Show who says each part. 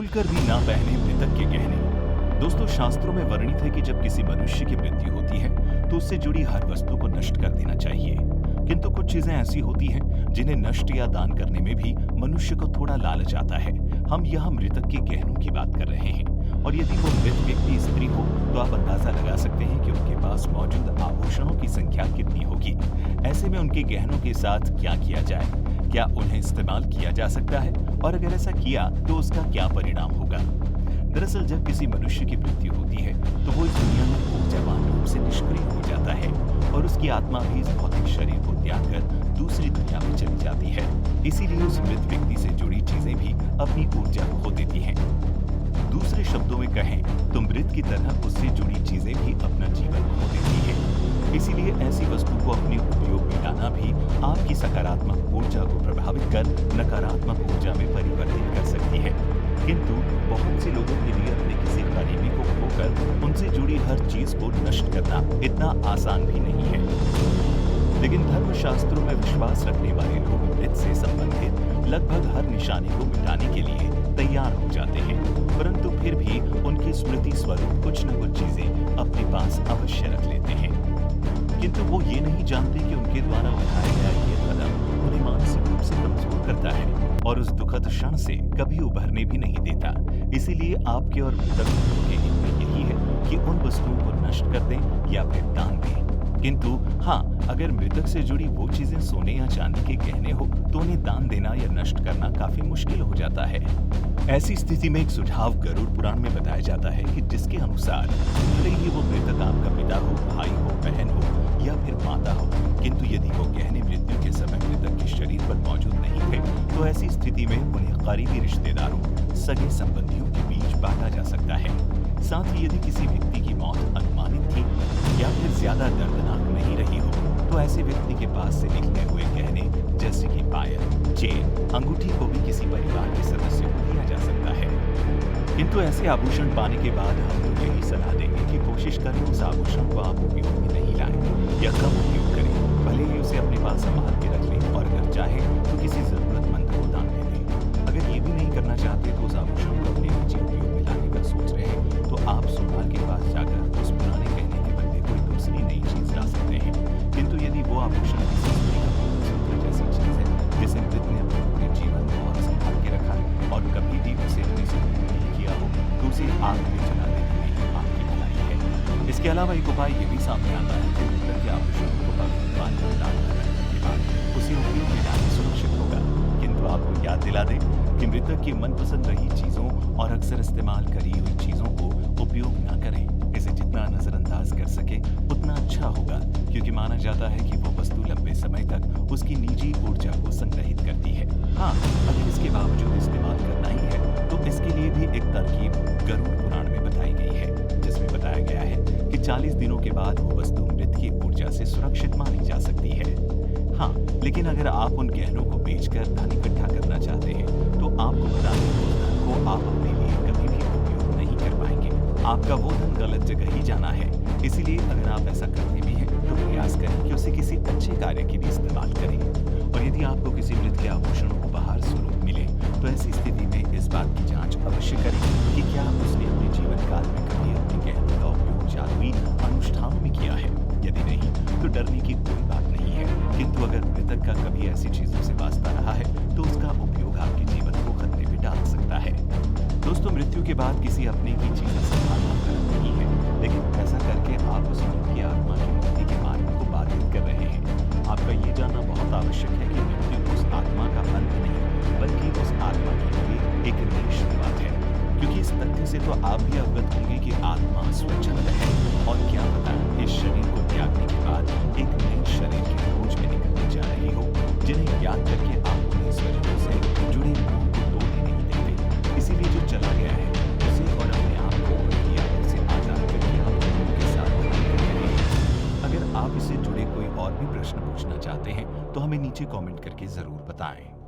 Speaker 1: भूलकर भी ना पहने मृतक के गहने। दोस्तों, शास्त्रों में वर्णित है कि जब किसी मनुष्य की मृत्यु होती है तो उससे जुड़ी हर वस्तु को नष्ट कर देना चाहिए। किंतु कुछ चीजें ऐसी होती हैं जिन्हें नष्ट या दान करने में भी मनुष्य को थोड़ा लालच आता है। हम यहाँ मृतक के गहनों की बात कर रहे हैं, और यदि वो मृत व्यक्ति स्त्री हो तो आप अंदाजा लगा सकते हैं कि उनके पास मौजूद आभूषणों की संख्या कितनी होगी। ऐसे में उनके गहनों के साथ क्या किया जाए? क्या उन्हें इस्तेमाल किया जा सकता है? और अगर ऐसा किया तो उसका क्या परिणाम होगा? दरअसल जब किसी मनुष्य की मृत्यु होती है तो वो इस दुनिया में ऊर्जावान रूप से निष्क्रिय हो जाता है, और उसकी आत्मा भी इस भौतिक शरीर को त्याग कर दूसरी दुनिया में चली जाती है। इसीलिए उस मृत व्यक्ति से जुड़ी चीजें भी अपनी ऊर्जा खो देती हैं। दूसरे शब्दों में कहें तो मृत की तरह उससे जुड़ी चीजें भी अपना जीवन खो देती है। इसीलिए ऐसी वस्तु को अपने उपयोग में लाना भी आपकी सकारात्मक ऊर्जा को प्रभावित कर नकारात्मक ऊर्जा में परिवर्तित कर सकती है। किंतु बहुत से लोगों के लिए अपने किसी करीबी को खोकर उनसे जुड़ी हर चीज को नष्ट करना इतना आसान भी नहीं है। लेकिन धर्मशास्त्रों में विश्वास रखने वाले लोग मृत से संबंधित लगभग हर निशानी को मिटाने के लिए तैयार हो जाते हैं, परंतु फिर भी उनकी स्मृति स्वरूप कुछ न कुछ चीजें अपने पास अवश्य रख लेते हैं। किंतु वो ये नहीं जानते कि उनके द्वारा उठाया गया ये कदम उन्हें मानसिक रूप से कमजोर करता है और उस दुखद क्षण से कभी उभरने भी नहीं देता। इसीलिए आपके और मृतक के हित में यही है कि उन वस्तुओं को नष्ट कर दें या फिर दान दें। किंतु हाँ, अगर मृतक से जुड़ी वो चीजें सोने या चांदी के गहने हो तो उन्हें दान देना या नष्ट करना काफी मुश्किल हो जाता है। ऐसी स्थिति में एक सुझाव गरुड़ पुराण में बताया जाता है कि जिसके अनुसार भले ही वो मृतक आपका पिता हो, भाई हो, बहन हो या फिर माता हो, किंतु यदि वो गहने मृत्यु के समय मृतक के शरीर पर मौजूद नहीं थे तो ऐसी स्थिति में उन्हें करीबी रिश्तेदारों, सगे संबंधियों के बीच बांटा जा सकता है। साथ ही यदि किसी व्यक्ति की मौत अनुमानित थी या फिर ज्यादा दर्दनाक नहीं रही हो तो ऐसे व्यक्ति के पास से निकले हुए गहने जैसे कि पायल, चेन, अंगूठी को भी किसी परिवार के सदस्य को दिया जा सकता है। किंतु ऐसे आभूषण पाने के बाद हम तो यही सलाह देंगे कि कोशिश करें उस आभूषण को आप उपयोग में नहीं लाएं या कम उपयोग करें। भले ही उसे अपने पास संभाल के रख लें और अगर चाहे तो किसी जरूरतमंद को दान दे दें। अगर ये भी नहीं करना चाहते तो उस आभूषण को अपने निजी उपयोग में लाने का सोच रहे हैं तो आप सोनार के पास जाकर उस पुराने गहने के बदले कोई दूसरी नई चीज ला सकते हैं। किंतु यदि वो आभूषण किसी स्त्री का मंगलसूत्र जैसी चीज है जिसे मृत ने अपने पूरे जीवन में बहुत संभाल के रखा है और कभी भी उसे अपने से नहीं किया हो तो उसे आग में जला देने में ही आपकी भलाई है। इसके अलावा एक उपाय ये भी सामने आता है कि मृतक के आभूषणों को पवित्र पानी में डालकर रखने के बाद उसे उपयोग में लाना सुरक्षित होगा। किंतु आपको याद दिला दें कि मृतक की मनपसंद रही चीजों और अक्सर इस्तेमाल करी हुई चीजों को उपयोग न करें। इसे जितना नजरअंदाज कर सके उतना अच्छा होगा, क्योंकि माना जाता है कि वो वस्तु लंबे समय तक उसकी निजी ऊर्जा को संग्रहित करती है। हाँ, अगर इसके बावजूद इस्तेमाल करना ही है तो इसके लिए भी एक तरकीब गरुड़ पुराण में बताई गई है, जिसमें बताया गया है कि 40 दिनों के बाद वो वस्तु मृत की ऊर्जा से सुरक्षित मानी जा सकती है। हाँ, लेकिन अगर आप उन गहनों को बेचकर धन इकट्ठा करना चाहते हैं तो आपको बता दें उस धन को आप अपने लिए कभी भी उपयोग नहीं कर पाएंगे। आपका वो धन गलत जगह ही जाना है। इसीलिए अगर आप ऐसा करते भी हैं तो प्रयास करें कि उसे किसी अच्छे कार्य के लिए इस्तेमाल करें। और यदि आपको किसी मृत के आभूषणों को बाहर स्वरूप मिले तो ऐसी स्थिति में इस बात की जांच अवश्य करें कि क्या उसने अपने जीवन काल में कभी अपने गहनों का उपयोग जादुई अनुष्ठानों में किया है। यदि नहीं तो डरने की कोई बात नहीं है। किंतु अगर मृतक का कभी ऐसी चीजों से वास्ता रहा है तो उसका उपयोग आपके जीवन को खतरे में डाल सकता है। दोस्तों, मृत्यु के बाद किसी अपने की चीजें संभालना गलत नहीं है, लेकिन ऐसा करके आप उस मृत की आत्मा की मुक्ति के मार्ग को बाधित कर रहे हैं। आपका ये जानना बहुत आवश्यक है कि मृत्यु उस आत्मा का अंत नहीं बल्कि उस आत्मा के लिए एक नई शुरुआत है। क्योंकि इस तथ्य से तो आप भी अवगत होंगे कि आत्मा स्वच्छंद है और क्या पता इस शरीर को त्यागने के बाद एक नए शरीर की खोज में निकलने जा रही हो, जिन्हें याद करके आप उन्हें स्वजनों से जुड़े मोह को तोड़ने नहीं देते। इसीलिए जो चला गया है उसे और अपने आप को उनकी यादों से आजाद करके आप लोगों के साथ भलाई कर रहे हैं। अगर आप इससे जुड़े कोई और भी प्रश्न पूछना चाहते हैं तो हमें नीचे कमेंट करके जरूर बताएं।